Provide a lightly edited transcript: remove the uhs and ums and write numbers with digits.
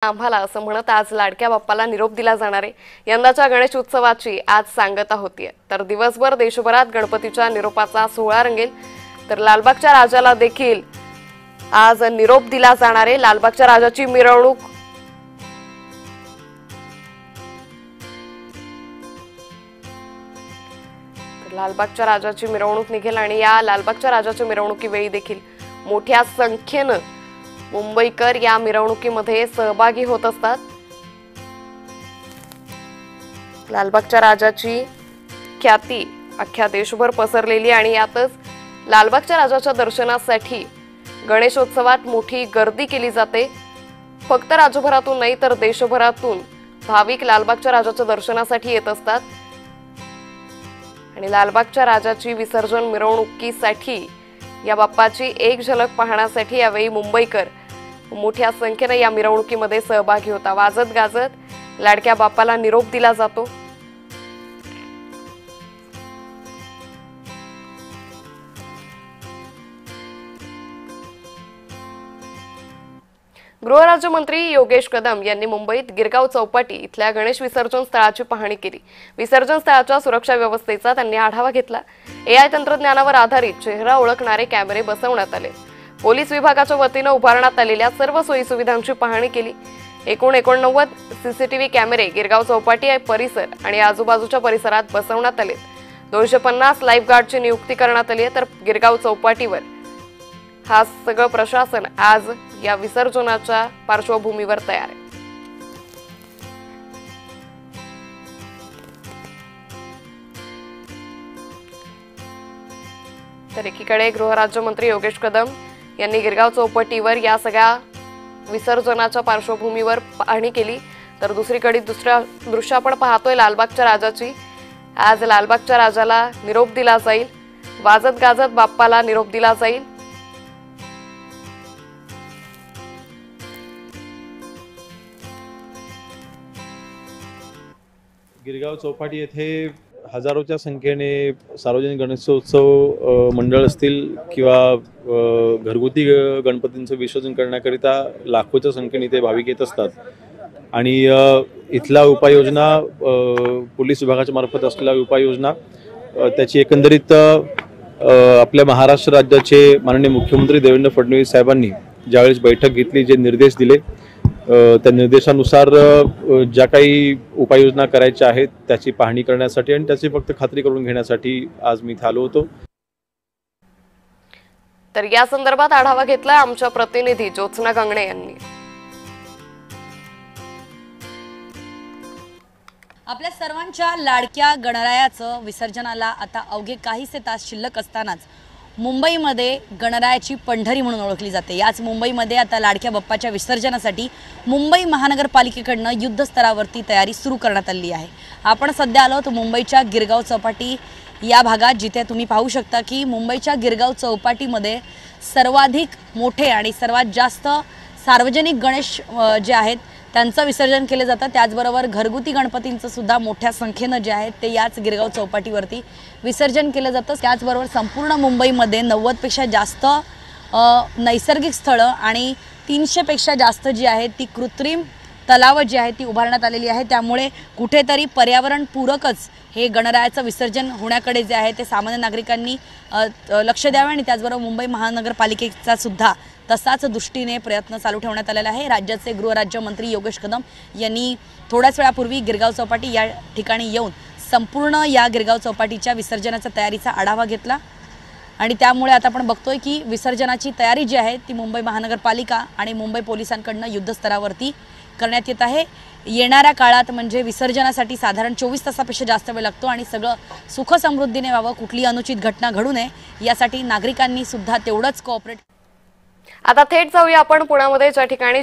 आम्हाला असं म्हणत आज लाडक्या बाप्पाला निरोप दिला जाणार आहे। यंदाच्या गणेश उत्सवाची आज सांगता होतीये, तर दिवसभर देशभरात गणपतीच्या निरोपाचा सोहळा रंगेल। तर लालबागच्या राजाला देखील आज निरोप दिला जाणार आहे। लालबागच्या राजाची मिरवणूक लालबागच्या राजाची मिरवणूक निघेल आणि या लालबागच्या राजाच्या मिरवणुकीवेळी देखील मोठ्या संख्येने मुंबईकर या मिरवणुकीमध्ये सहभागी होत असतात। लालबागच्या राजाची ख्याती अख्ख्या देशभर पसरलेली आणि यातच लालबागच्या राजाच्या दर्शनासाठी गणेशोत्सवात मोठी गर्दी केली जाते। फक्त राज्यभरातून नाही तर देशभरातून भाविक लालबागच्या राजाच्या दर्शनासाठी येत असतात आणि लालबागच्या राजाची विसर्जन मिरवणुकीसाठी या बाप्पाची एक झलक पाहण्यासाठी यावेळी मुंबईकर मोठ्या संख्येने या मिरवणुकीमध्ये सहभागी होता। वाजत गाजत लाडक्या बाप्पाला निरोप दिला जातो। गृहराज्यमंत्री योगेश कदम यांनी मुंबईत गिरगाव चौपाटी इथल्या गणेश विसर्जन स्थळाची पाहणी केली। विसर्जन स्थळाच्या सुरक्षा व्यवस्थेचा त्यांनी आढावा घेतला। एआय तंत्रज्ञानावर आधारित चेहरा ओळखणारे कॅमेरे बसवण्यात आले। पोलीस विभागाच्या वतीने उभारण्यात आलेल्या सर्व सोयी सुविधांची पाहणी केली। एकूण 89 सीसीटीव्ही कॅमेरे गिरगाव चौपाटी परिसर आणि आजूबाजूच्या परिसरात बसवण्यात आले। 250 लाईफ गार्डची नियुक्ती करण्यात आली आहे। तर गिरगाव चौपाटीवर हा सगळं प्रशासन आज या विसर्जनाच्या पार्श्वभूमीवर तयार आहे। तर एकीकडे गृहराज्यमंत्री योगेश कदम यांनी गिरगाव चौपाटीवर या सगळ्या विसर्जनाच्या पार्श्वभूमीवर पाहणी केली, तर दुसरीकडे दृश्य आपण पाहतोय लालबागच्या राजाची। आज लालबागच्या राजाला निरोप दिला जाईल, वाजत गाजत बाप्पाला निरोप दिला जाईल। गिरगाव चौपाटी येथे हजारोच्या संख्येने सार्वजनिक गणेशोत्सव मंडळ असतील किंवा घरगुती गणपतींचं विसर्जन करण्याकरिता लाखोच्या संख्येने इथे भाविक येत असतात आणि इथला उपाययोजना पोलीस विभागाच्या मार्फत असलेल्या उपाययोजना त्याची एकंदरीत आपल्या महाराष्ट्र राज्याचे माननीय मुख्यमंत्री देवेंद्र फडणवीस साहेबांनी ज्यावेळेस बैठक घेतली, जे निर्देश दिले त्या निर्देशानुसार ज्या काही उपाययोजना करायच्या आहेत त्याची पाहणी करण्यासाठी आणि त्याची फक्त खात्री करून घेण्यासाठी आज मी इथे आलो होतो। तर या संदर्भात आढावा घेतला आमच्या प्रतिनिधी ज्योत्स्ना गंगणे यांनी। आपल्या सर्वांच्या लाडक्या गणरायाचं विसर्जनाला आता अवघे काहीसे तास शिल्लक असतानाच मुंबईमध्ये गणरायाची पंढरी म्हणून ओळखली जाते। याच मुंबईमध्ये आता लाडक्या बाप्पाच्या विसर्जनासाठी मुंबई महानगरपालिकेकडनं युद्धस्तरावरती तयारी सुरू करण्यात आली आहे। आपण सध्या आलो तर मुंबईच्या गिरगाव चौपाटी या भागात, जिथे तुम्ही पाहू शकता की मुंबईच्या गिरगाव चौपाटीमध्ये सर्वाधिक मोठे आणि सर्वात जास्त सार्वजनिक गणेश जे आहेत त्यांचं विसर्जन केले जातं। त्याचबरोबर घरगुती गणपतींचं सुद्धा मोठ्या संख्येनं जे आहेत ते याच गिरगाव चौपाटीवरती विसर्जन केलं जातं। त्याचबरोबर संपूर्ण मुंबईमध्ये 90 पेक्षा जास्त नैसर्गिक स्थळं आणि 300 पेक्षा जास्त जी आहेत ती कृत्रिम तलावं जी आहेत ती उभारण्यात आलेली आहे। त्यामुळे कुठेतरी पर्यावरणपूरकच हे गणरायाचं विसर्जन होण्याकडे जे आहे ते सामान्य नागरिकांनी लक्ष द्यावे आणि त्याचबरोबर मुंबई महानगरपालिकेचा सुद्धा तसाच दृष्टीने प्रयत्न चालू ठेवण्यात आलेला आहे। राज्याचे गृहराज्यमंत्री योगेश कदम यांनी थोड्याच वेळापूर्वी गिरगाव चौपाटी या ठिकाणी येऊन संपूर्ण या गिरगाव चौपाटीच्या विसर्जनाच्या तयारीचा आढावा घेतला आणि त्यामुळे आता आपण बघतोय की विसर्जनाची तयारी जी आहे ती मुंबई महानगरपालिका आणि मुंबई पोलिसांकडून युद्धस्तरावरती करण्यात येत आहे। येणाऱ्या काळात म्हणजे विसर्जनासाठी साधारण 24 तासापेक्षा जास्त वेळ लागतो आणि सगळं सुख समृद्धीने व्हावं, कुठली अनुचित घटना घडू नये यासाठी नागरिकांनी सुद्धा तेवढंच कोऑपरेट। आता थेट जाऊया आपण पुण्यामध्ये, ज्या ठिकाणी